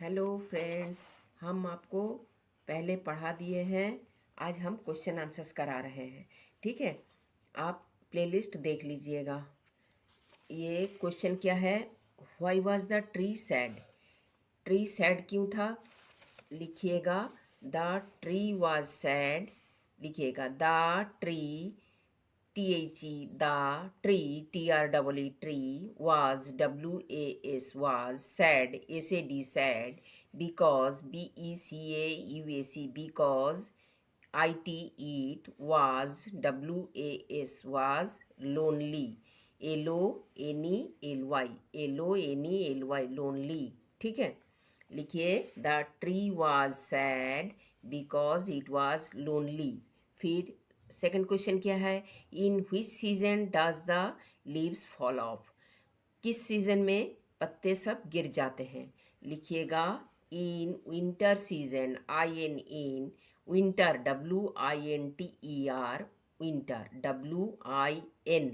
Hello friends, हम आपको पहले पढ़ा दिए हैं। आज हम क्वेश्चन आंसर्स करा रहे हैं। ठीक है, आप प्लेलिस्ट देख लीजिएगा। ये क्वेश्चन क्या है? Why was the tree sad? Tree sad क्यों था? लिखिएगा द ट्री वाज सैड। लिखिएगा the tree, THE, the tree, TREE, tree, was, WAS, was, sad, SAD, sad, because, BECAUAC, because, it, was, WAS, was, lonely, LONELY, LONELY, lonely। ठीक है, लिखिए the tree was sad because it was lonely. फिर second question क्या है? In which season does the leaves fall of? किस season में पत्ते सब गिर जाते हैं? लिखिएगा in winter season, in winter, WINTER, winter, WIN,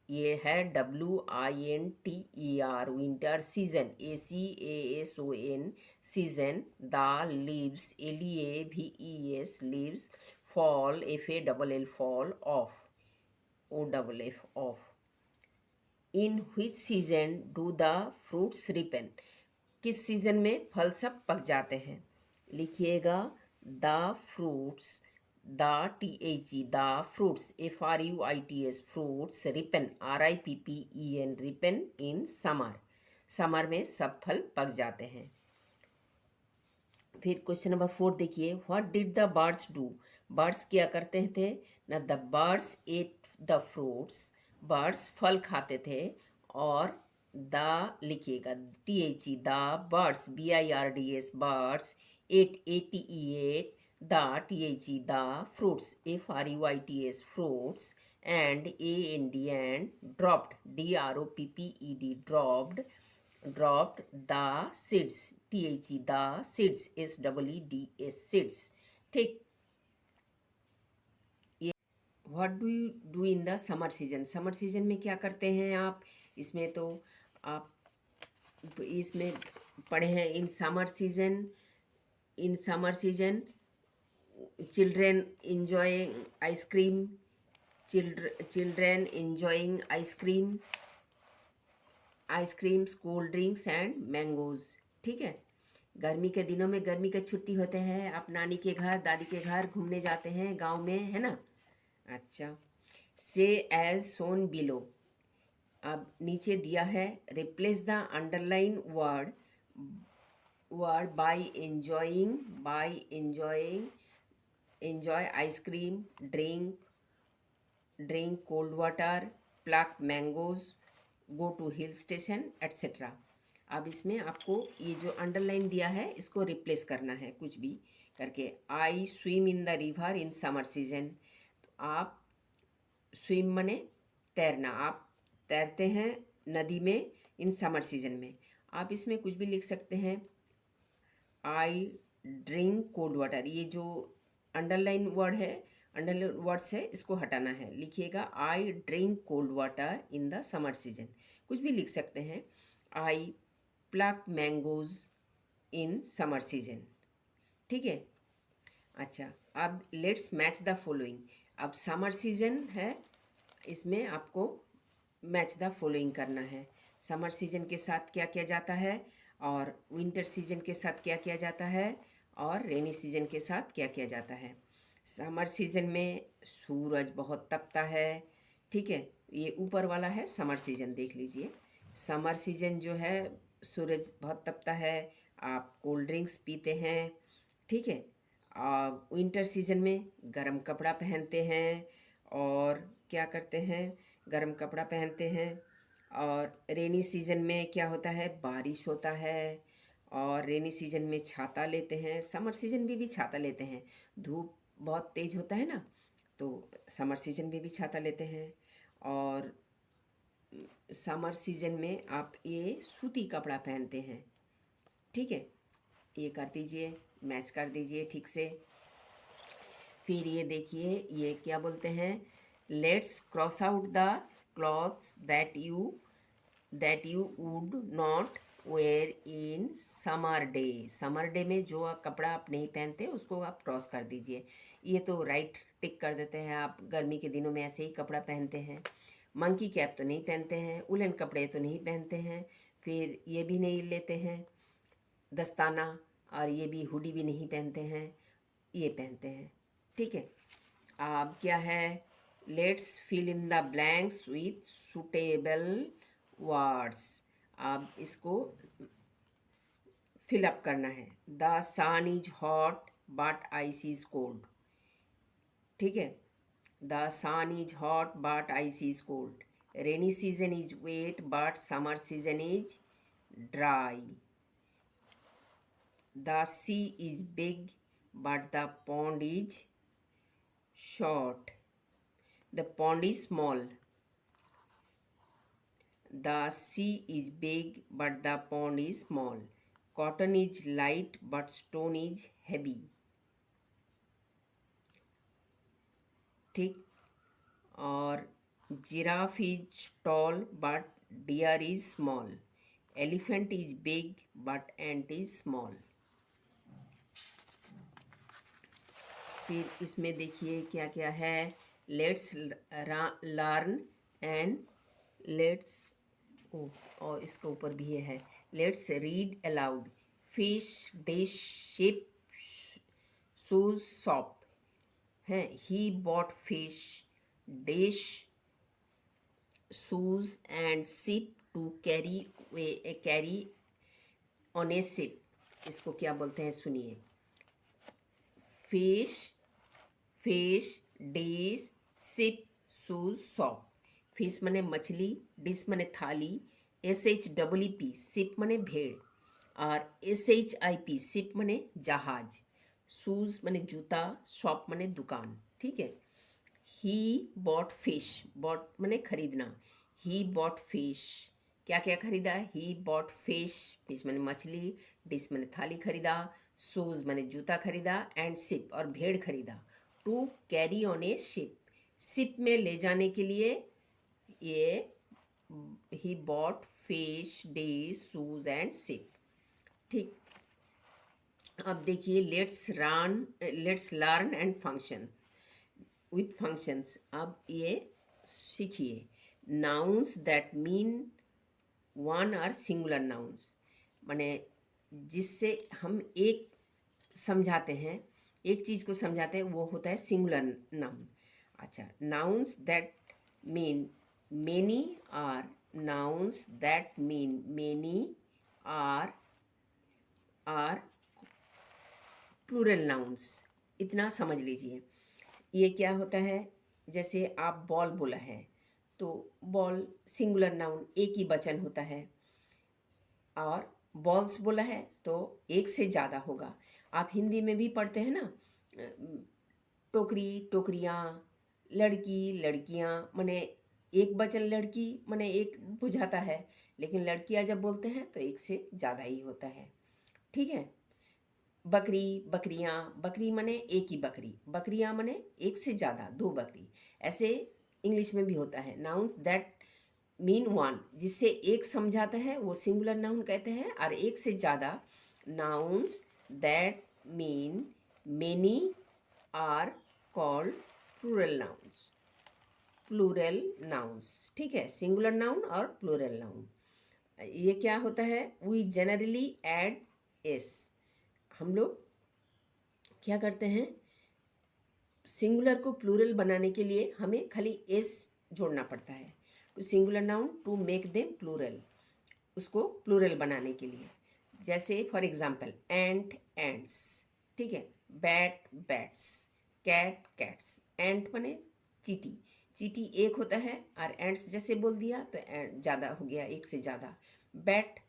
ये है WINTER, winter season, CASON, season. The leaves, LEAVES, leaves, fall, FALL, fall, of, OFF, of. In which season do the fruits ripen? किस सीजन में फल सब पक जाते हैं? लिखिएगा the fruits, the THE, the fruits, FRUITS, fruits, ripen, RIPPEN, ripen, in summer, summer में सब फल पक जाते हैं। फिर क्वेश्चन नंबर 4 देखिए, what did the birds do? Birds क्या करते थे ना? The birds ate the fruits, birds फल खाते थे। और द, लिखिएगा THE, the birds, BIRDS, birds, ate, the THE, the fruits, FRUITS, fruits, and AND, and dropped, DROPPED, dropped the seeds, THE, the seeds, SEEDS, seeds। ठीक, ये what do you do in the summer season? Summer season में क्या करते हैं आप? इसमें तो आप इसमें पढ़े हैं इन summer season, in summer season children enjoying ice cream, children enjoying ice cream, ice creams, cold drinks and mangoes. ठीक है, गर्मी के दिनों में गर्मी के छुट्टी होते हैं, आप नानी के घर, दादी के घर घूमने जाते हैं गांव में, है ना? अच्छा, से एज सोन बिलो। अब नीचे दिया है, replace the underline word by enjoying, enjoy ice cream, drink cold water, pluck mangoes, go to hill station, etcetera. अब इसमें आपको ये जो अंडरलाइन दिया है इसको रिप्लेस करना है कुछ भी करके। I swim in the river in summer season. तो आप स्विम मने तैरना, आप तैरते हैं नदी में इन समर सीजन में। आप इसमें कुछ भी लिख सकते हैं। आई ड्रिंक कोल्ड वाटर, ये जो अंडरलाइन वर्ड है, अंडरलाइन वर्ड्स है, इसको हटाना है। लिखिएगा I drink cold water in the summer season. कुछ भी लिख सकते हैं। I pluck mangoes in summer season. ठीक है, अच्छा, अब लेट्स मैच द फॉलोइंग। अब समर सीजन है, इसमें आपको मैच द फॉलोइंग करना है। समर सीजन के साथ क्या किया जाता है और विंटर सीजन के साथ क्या किया जाता है और रेनी सीजन के साथ क्या किया जाता है। समर सीजन में सूरज बहुत तपता है। ठीक है, ये ऊपर वाला है समर सीजन, देख लीजिए। समर सीजन जो है सूरज बहुत तपता है, आप कोल्ड ड्रिंक्स पीते हैं। ठीक है, विंटर सीजन में गर्म कपड़ा पहनते हैं और क्या करते हैं, गर्म कपड़ा पहनते हैं। और रेनी सीजन में क्या होता है, बारिश होता है और रेनी सीजन में छाता लेते हैं। समर सीजन में भी छाता लेते हैं, धूप बहुत तेज़ होता है ना, तो समर सीजन में भी छाता लेते हैं। और समर सीजन में आप ये सूती कपड़ा पहनते हैं। ठीक है, ये कर दीजिए, मैच कर दीजिए ठीक से। फिर ये देखिए, ये क्या बोलते हैं, let's cross out the clothes that you would not wear in summer day. Summer day में जो कपड़ा आप नहीं पहनते उसको आप क्रॉस कर दीजिए। ये तो राइट टिक कर देते हैं, आप गर्मी के दिनों में ऐसे ही कपड़ा पहनते हैं। मंकी कैप तो नहीं पहनते हैं, उलन कपड़े तो नहीं पहनते हैं, फिर ये भी नहीं लेते हैं दस्ताना, और ये भी हुडी भी नहीं पहनते हैं, ये पहनते हैं। ठीक है, अब क्या है, let's fill in the blanks with suitable words. अब इसको फिलअप करना है। The sun is hot but ice is cold. ठीक है, the sun is hot but ice is cold. Rainy season is wet but summer season is dry. The sea is big but the pond is short. The pond is small. The sea is big but the pond is small. Cotton is light but stone is heavy. ठीक, और giraffe is tall but deer is small. Elephant is big but ant is small. फिर इसमें देखिए क्या क्या है। Let's learn and let's, और इसके ऊपर भी ये है, let's read aloud. Fish, dish, ship, shoes, shop है। He bought fish, dish, shoes and ship to carry on a ship. इसको क्या बोलते हैं सुनिए। Fish, fish, dish, ship, shoes, shop. Fish मने मछली, डिश मने थाली, SHEEP शिप मने भेड़, और SHIP शिप मने जहाज, शूज मने जूता, शॉप मने दुकान। ठीक है, ही बॉट फिश, बॉट मने खरीदना, ही बॉट फिश, क्या क्या खरीदा, ही बॉट फिश, फिश मने मछली, डिश मने थाली खरीदा, शूज मने जूता खरीदा, एंड शिप और भेड़ खरीदा, to carry on a ship, ship में ले जाने के लिए। ये ही bought fish, dish, shoes and ship. ठीक, अब देखिए let's learn and function with functions. अब ये सीखिए। Nouns that mean one are singular nouns, माने जिससे हम एक समझाते हैं, एक चीज़ को समझाते हैं, वो होता है सिंगुलर नाउन। अच्छा, nouns that mean many are, nouns that mean many are plural nouns. इतना समझ लीजिए। ये क्या होता है, जैसे आप बॉल बोला है तो बॉल सिंगुलर नाउन, एक ही वचन होता है, और बॉल्स बोला है तो एक से ज़्यादा होगा। आप हिंदी में भी पढ़ते हैं ना, टोकरी, टोकरियाँ, लड़की, लड़कियाँ, माने एक वचन लड़की माने एक बुझाता है, लेकिन लड़कियाँ जब बोलते हैं तो एक से ज़्यादा ही होता है। ठीक है, बकरी, बकरियाँ, बकरी माने एक ही बकरी, बकरियाँ माने एक से ज़्यादा, दो बकरी। ऐसे इंग्लिश में भी होता है। नाउन्स दैट मीन वन, जिससे एक समझाता है वो सिंगुलर नाउन कहते हैं, और एक से ज़्यादा nouns that mean many are called plural nouns. Plural nouns, ठीक है, सिंगुलर नाउन और प्लूरल नाउन। ये क्या होता है, वी जनरली एड एस। हम लोग क्या करते हैं, सिंगुलर को प्लूरल बनाने के लिए हमें खाली एस जोड़ना पड़ता है, to singular noun to make them plural, उसको प्लूरल बनाने के लिए। जैसे फॉर एग्जांपल एंट, एंट्स, ठीक है, बैट, बैट्स, कैट, कैट्स। एंट माने चीटी, चीटी एक होता है, और एंट्स जैसे बोल दिया तो ज़्यादा हो गया, एक से ज़्यादा। बैट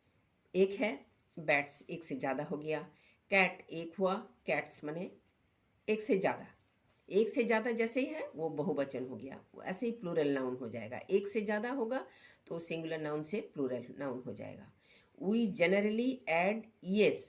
एक है, बैट्स एक से ज़्यादा हो गया। कैट एक हुआ, कैट्स माने एक से ज़्यादा, एक से ज़्यादा जैसे ही है वो बहुवचन हो गया, वो ऐसे ही प्लूरल नाउन हो जाएगा। एक से ज़्यादा होगा तो सिंगुलर नाउन से प्लूरल नाउन हो जाएगा। We generally add es,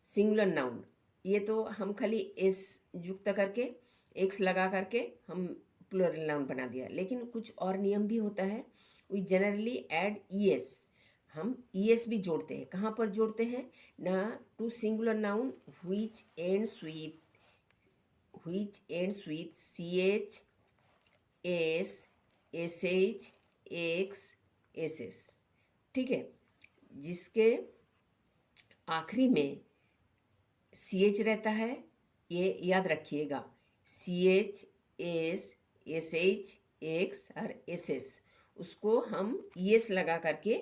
singular noun, ये तो हम खाली एस युक्त करके, एक्स लगा करके हम प्लूरल नाउन बना दिया, लेकिन कुछ और नियम भी होता है। वी जनरली ऐड येस, हम es भी जोड़ते हैं। कहाँ पर जोड़ते हैं ना, to singular noun which ends with ch, s, sh, x, ss। ठीक है, जिसके आखिरी में सी एच रहता है, ये याद रखिएगा, C H, S H, X और एस एस, उसको हम ई एस लगा करके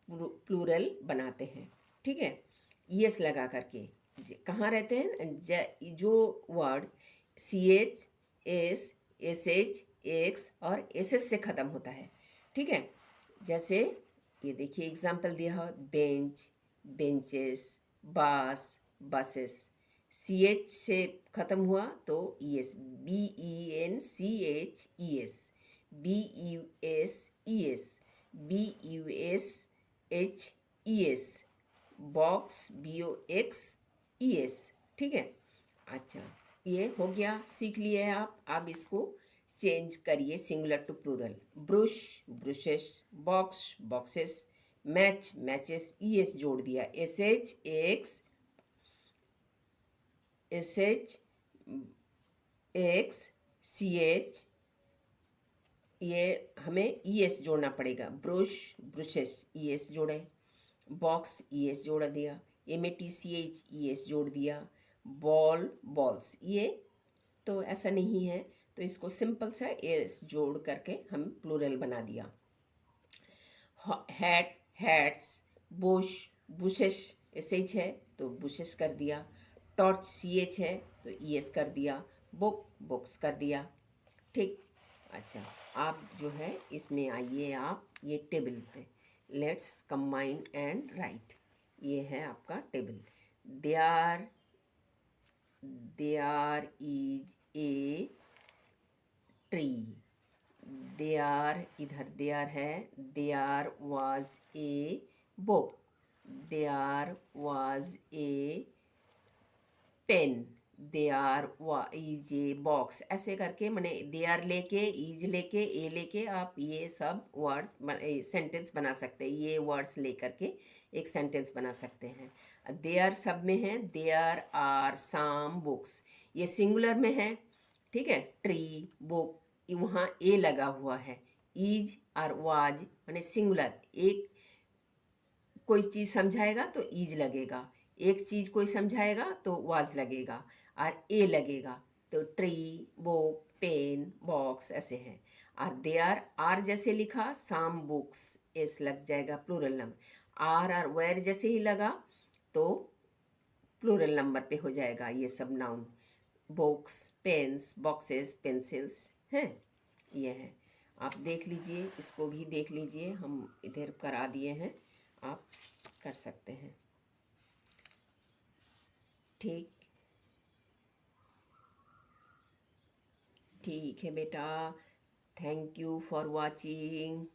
प्लूरल बनाते हैं। ठीक है, ई एस लगा करके कहाँ रहते हैं, जो words C H, S H, X और एस एस से ख़त्म होता है। ठीक है, जैसे ये देखिए एग्जाम्पल दिया है, बेंच, बेंचेस, बस, बसेस। सी एच से ख़त्म हुआ तो E S, BENCHES, BUSES, BUSHES, box, BOXES। ठीक है, अच्छा ये हो गया, सीख लिए आप। अब इसको चेंज करिए singular to plural. Brush, brushes, box, boxes, match, matches, ES जोड़ दिया, SH, X, SH, X, CH, ये हमें ES जोड़ना पड़ेगा। ब्रुश, ब्रुशेस, ES जोड़े, बॉक्स, ES जोड़ दिया, MATCH, ES जोड़ दिया, बॉल, बॉल्स, ये तो ऐसा नहीं है, तो इसको सिंपल सा एस जोड़ करके हम प्लूरल बना दिया। Hat, hats, Bush, bushes, SH है तो बुशेस कर दिया। टॉर्च, CH है तो ES कर दिया। बुक, बुक्स कर दिया। ठीक, अच्छा आप जो है इसमें आइए, आप ये टेबल पे, लेट्स कंबाइन एंड राइट। ये है आपका table. There is a tree. There, इधर देयर है, there was a book, there was a pen, there is a box. ऐसे करके मैंने देयर लेके, इज लेके, ए लेके आप ये सब वर्ड्स सेंटेंस बना सकते हैं। ये वर्ड्स लेकर के एक सेंटेंस बना सकते हैं। देयर सब में है, देयर आर सम बुक्स, ये सिंगुलर में है। ठीक है, ट्री, बुक, वहाँ ए लगा हुआ है। इज और वाज मैंने सिंगुलर, एक कोई चीज़ समझाएगा तो इज लगेगा, एक चीज़ कोई समझाएगा तो वाज लगेगा और ए लगेगा। तो ट्री, बुक, पेन, बॉक्स ऐसे हैं। और देयर, आर जैसे लिखा, साम बुक्स, एस लग जाएगा प्लूरल नंबर। आर और वेयर जैसे ही लगा तो प्लूरल नंबर पे हो जाएगा ये सब noun. Books, pens, boxes, pencils हैं, ये है। आप देख लीजिए, इसको भी देख लीजिए, हम इधर करा दिए हैं, आप कर सकते हैं। ठीक, ठीक है बेटा, थैंक यू फॉर वॉचिंग।